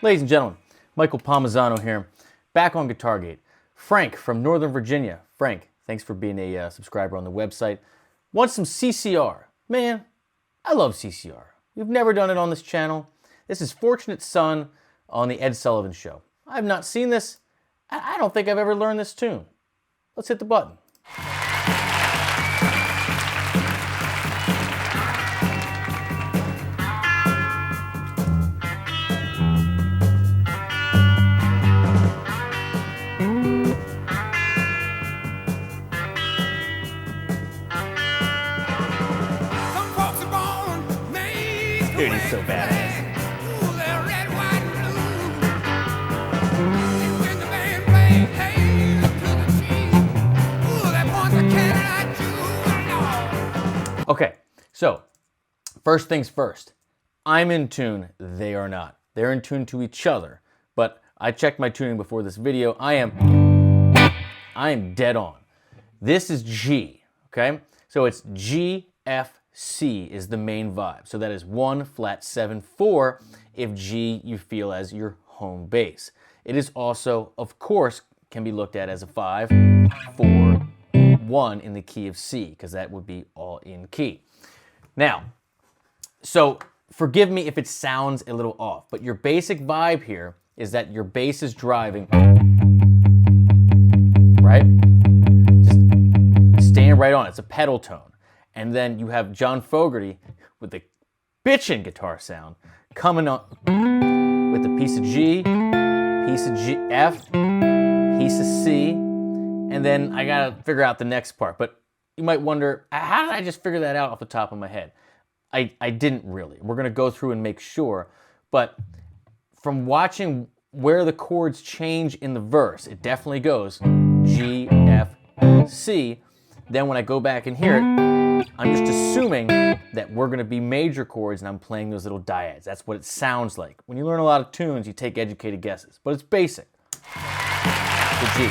Ladies and gentlemen, Michael Palmisano here, back on GuitarGate. Frank from Northern Virginia. Frank, thanks for being a subscriber on the website. Want some CCR? Man, I love CCR. We've never done it on this channel. This is Fortunate Son on the Ed Sullivan Show. I have not seen this. I don't think I've ever learned this tune. Let's hit the button. Dude, he's so badass. Okay, so first things first. I'm in tune, they are not. They're in tune to each other, but I checked my tuning before this video. I am dead on. This is G, okay? So it's G, F, C is the main vibe. So that is 1 flat 7 4 if G you feel as your home bass. It is also, of course, can be looked at as a 5 4 1 in the key of C, because that would be all in key. Now, so forgive me if it sounds a little off, but your basic vibe here is that your bass is driving, right? Just staying right on. It's a pedal tone. And then you have John Fogerty with the bitchin' guitar sound coming up with a piece of G, piece of F, piece of C, and then I gotta figure out the next part. But you might wonder, how did I just figure that out off the top of my head? I didn't really. We're gonna go through and make sure, but from watching where the chords change in the verse, it definitely goes G, F, C. Then when I go back and hear it, I'm just assuming that we're going to be major chords and I'm playing those little dyads. That's what it sounds like. When you learn a lot of tunes, you take educated guesses, but it's basic. The G.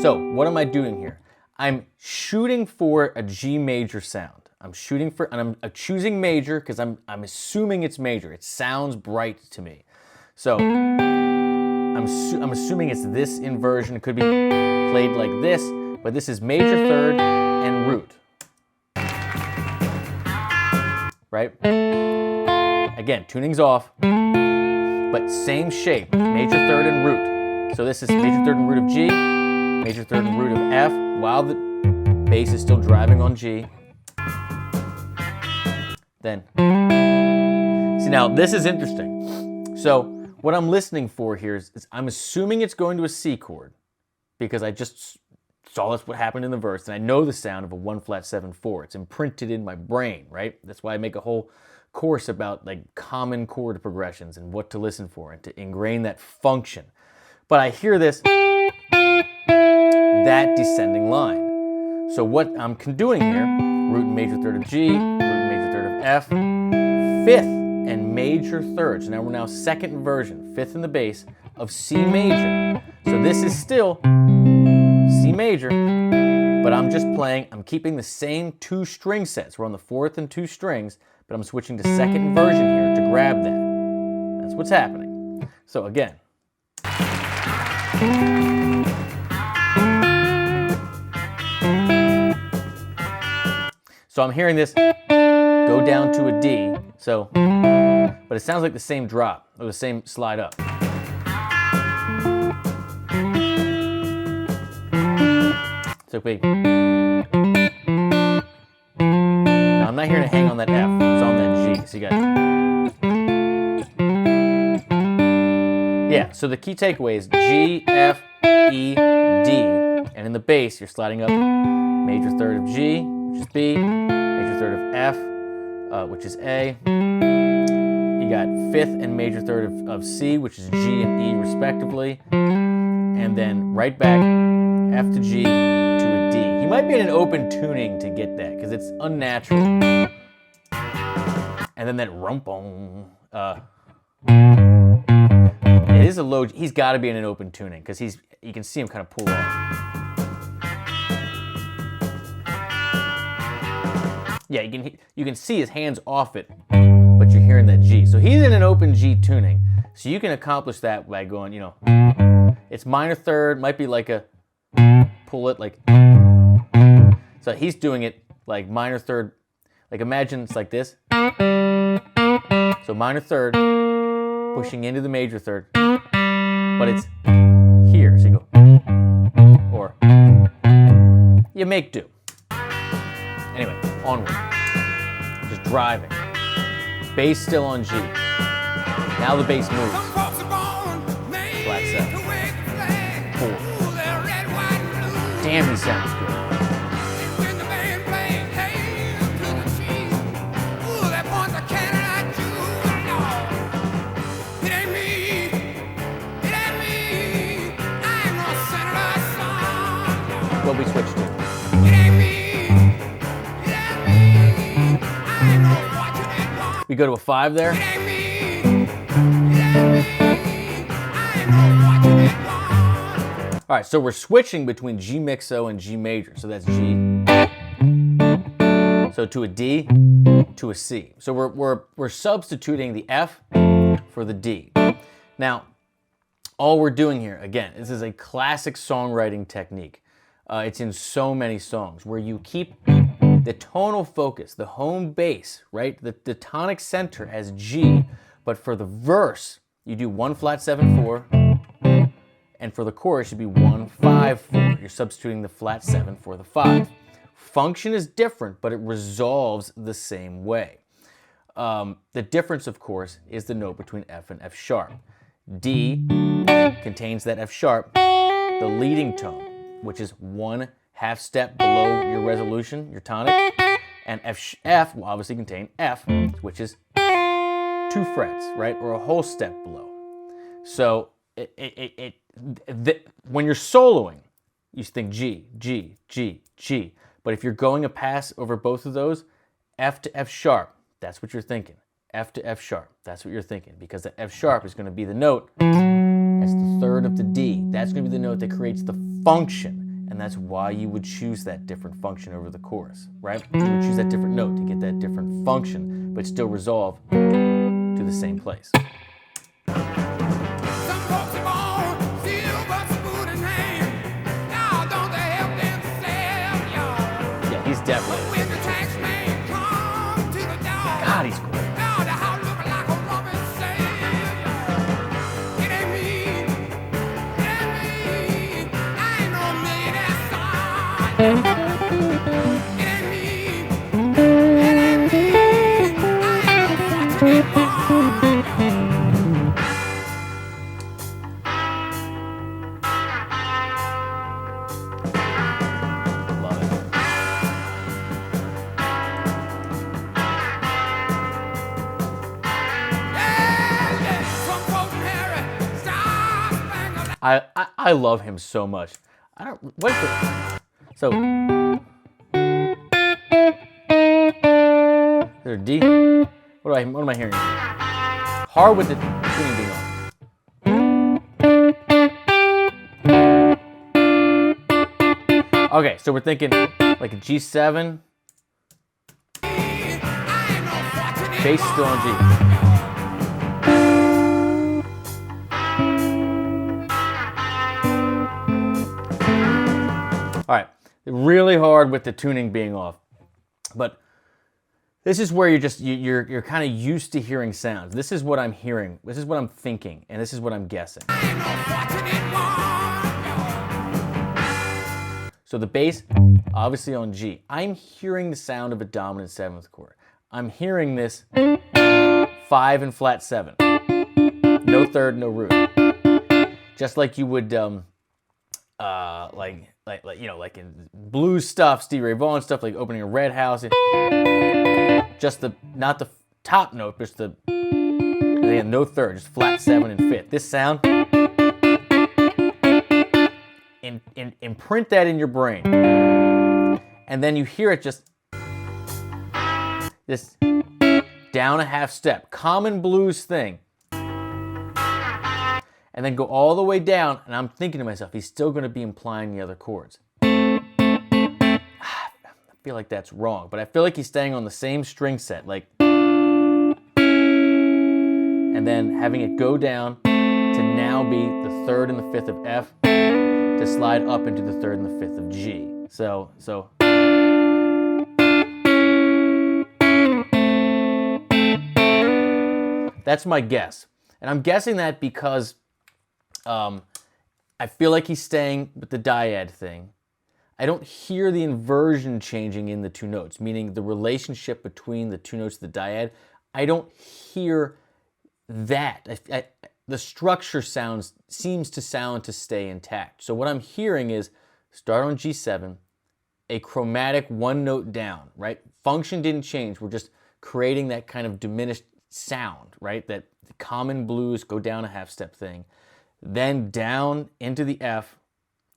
So what am I doing here? I'm shooting for a G major sound. I'm choosing major because I'm assuming it's major. It sounds bright to me. So I'm assuming it's this inversion. It could be played like this, but this is major third and root. Right? Again, tuning's off, but same shape, major third and root. So this is major third and root of G, major third and root of F, while the bass is still driving on G. Then, see now, this is interesting. So, what I'm listening for here is I'm assuming it's going to a C chord because I just saw that's what happened in the verse and I know the sound of a 1 flat 7 4. It's imprinted in my brain, right? That's why I make a whole course about like common chord progressions and what to listen for and to ingrain that function. But I hear this, that descending line. So what I'm doing here, root and major third of G, root and major third of F, fifth and major third. So now we're now second inversion, fifth in the bass of C major. So this is still C major, but I'm just playing, I'm keeping the same 2 string sets. We're on the 4th and 2 strings, but I'm switching to second inversion here to grab that. That's what's happening. So again. So I'm hearing this go down to a D, so, but it sounds like the same drop, or the same slide up. So we, now I'm not hearing it hang on that F, it's on that G, so you got, yeah, so the key takeaway is G, F, E, D, and in the bass, you're sliding up major third of G, which is B, major third of F, which is A. You got 5th and major third of C, which is G and E respectively. And then right back, F to G to a D. You might be in an open tuning to get that, because it's unnatural. And then that rumpong. It is a low, he's got to be in an open tuning, because you can see him kind of pull off. Yeah, you can see his hands off it, but you're hearing that G. So he's in an open G tuning. So you can accomplish that by going, you know, it's minor third, might be like a pull it like. So he's doing it like minor third, like imagine it's like this. So minor third, pushing into the major third, but it's here. So you go, or you make do. Anyway, onward. Just driving. Bass still on G. Now the bass moves. Flat 7. 4. Damn, he sounds good. What we switch to? We go to a 5 there. All right, so we're switching between G mixo and G major. So that's G. So to a D, to a C. So we're substituting the F for the D. Now, all we're doing here, again, this is a classic songwriting technique. It's in so many songs where you keep the tonal focus, the home base, right? The tonic center as G, but for the verse, you do 1 flat 7 4, and for the chorus, you should be 1 5 4. You're substituting the flat 7 for the 5. Function is different, but it resolves the same way. The difference, of course, is the note between F and F sharp. D contains that F sharp, the leading tone, which is 1 half step below your resolution, your tonic, and F will obviously contain F, which is 2 frets, right, or a whole step below. So when you're soloing, you think G, G, G, G. But if you're going a pass over both of those, F to F sharp, that's what you're thinking. F to F sharp, that's what you're thinking, because the F sharp is going to be the note as the third of the D. That's going to be the note that creates the function. And that's why you would choose that different function over the chorus, right? You would choose that different note to get that different function, but still resolve to the same place. Yeah, he's definitely. God, he's great. I love him so much. I don't. What is it? So. There, D. What am I hearing? Hard with the tuning being on. Okay, so we're thinking like a G7. Bass still on G. All right, really hard with the tuning being off, but this is where you're kind of used to hearing sounds. This is what I'm hearing. This is what I'm thinking, and this is what I'm guessing. So the bass, obviously on G. I'm hearing the sound of a dominant 7th chord. I'm hearing this 5 and flat 7. No third, no root. Just like you would, like in blues stuff, Stevie Ray Vaughan stuff, like opening a Red House. Just not the top note, but just again, no third, just flat 7 and 5th. This sound, imprint that in your brain. And then you hear it just this down a half step, common blues thing. And then go all the way down, and I'm thinking to myself, he's still going to be implying the other chords. feel like that's wrong, but I feel like he's staying on the same string set, like, and then having it go down to now be the 3rd and the 5th of F to slide up into the 3rd and the 5th of G. So that's my guess. And I'm guessing that because I feel like he's staying with the dyad thing. I don't hear the inversion changing in the two notes, meaning the relationship between the two notes of the dyad. I don't hear that. The structure seems to stay intact. So what I'm hearing is start on G7, a chromatic one note down, right? Function didn't change. We're just creating that kind of diminished sound, right? That common blues go down a half step thing. Then down into the F,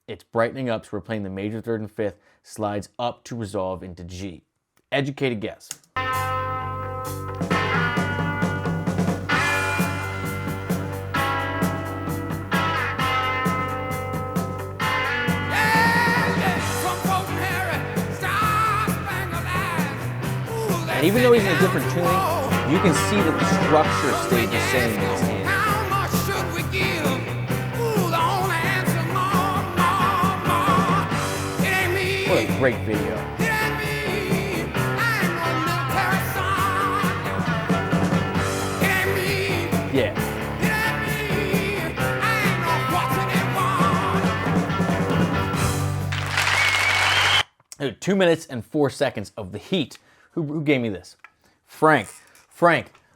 it's brightening up, so we're playing the major 3rd and 5th, slides up to resolve into G. Educated guess. And even though he's in a different tuning, you can see that the structure stayed the same in his hand. What a great video. Yeah. Dude, 2 minutes and 4 seconds of the heat. Who gave me this? Frank,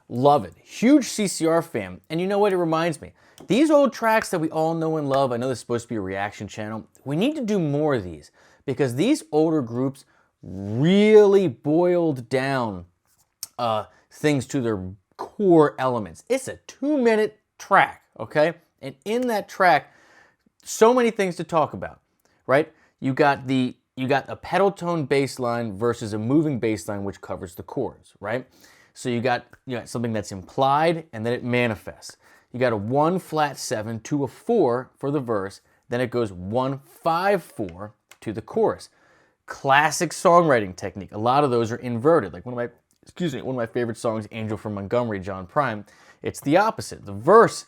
love it. Huge CCR fan. And you know what it reminds me? These old tracks that we all know and love, I know this is supposed to be a reaction channel. We need to do more of these because these older groups really boiled down things to their core elements. It's a 2-minute track, okay? And in that track, so many things to talk about, right? You got a pedal tone bass line versus a moving bass line which covers the chords, right? So you got something that's implied and then it manifests. You got a 1 flat 7 to a 4 for the verse, then it goes 1 5 4 to the chorus. Classic songwriting technique. A lot of those are inverted. Like one of my favorite songs, Angel from Montgomery, John Prine. It's the opposite. The verse,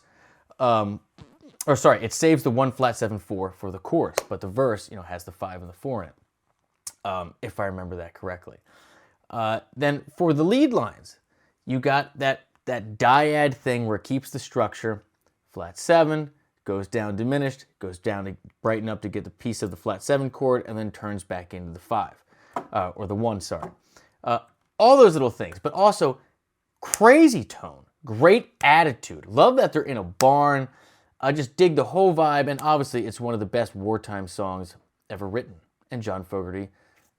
it saves the 1 flat 7 4 for the chorus, but the verse, has the 5 and the 4 in it, if I remember that correctly. Then for the lead lines, you got that dyad thing where it keeps the structure, flat 7, goes down diminished, goes down to brighten up to get the piece of the flat 7 chord, and then turns back into the 5, or the 1, sorry. All those little things, but also crazy tone, great attitude. Love that they're in a barn. I just dig the whole vibe, and obviously it's one of the best wartime songs ever written. And John Fogerty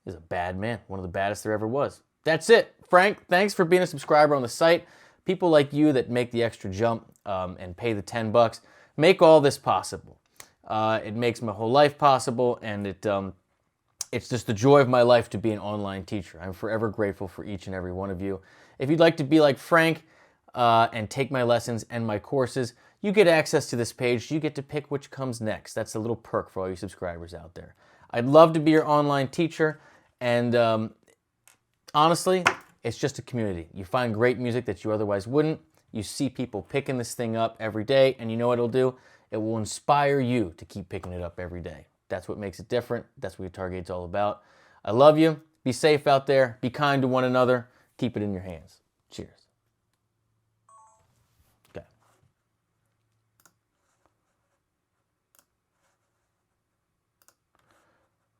is a bad man, one of the baddest there ever was. That's it. Frank, thanks for being a subscriber on the site. People like you that make the extra jump and pay the $10 make all this possible. It makes my whole life possible, and it's just the joy of my life to be an online teacher. I'm forever grateful for each and every one of you. If you'd like to be like Frank and take my lessons and my courses, you get access to this page. You get to pick which comes next. That's a little perk for all you subscribers out there. I'd love to be your online teacher, and honestly, it's just a community. You find great music that you otherwise wouldn't. You see people picking this thing up every day, and you know what it'll do? It will inspire you to keep picking it up every day. That's what makes it different. That's what Guitar Gate's all about. I love you. Be safe out there. Be kind to one another. Keep it in your hands. Cheers.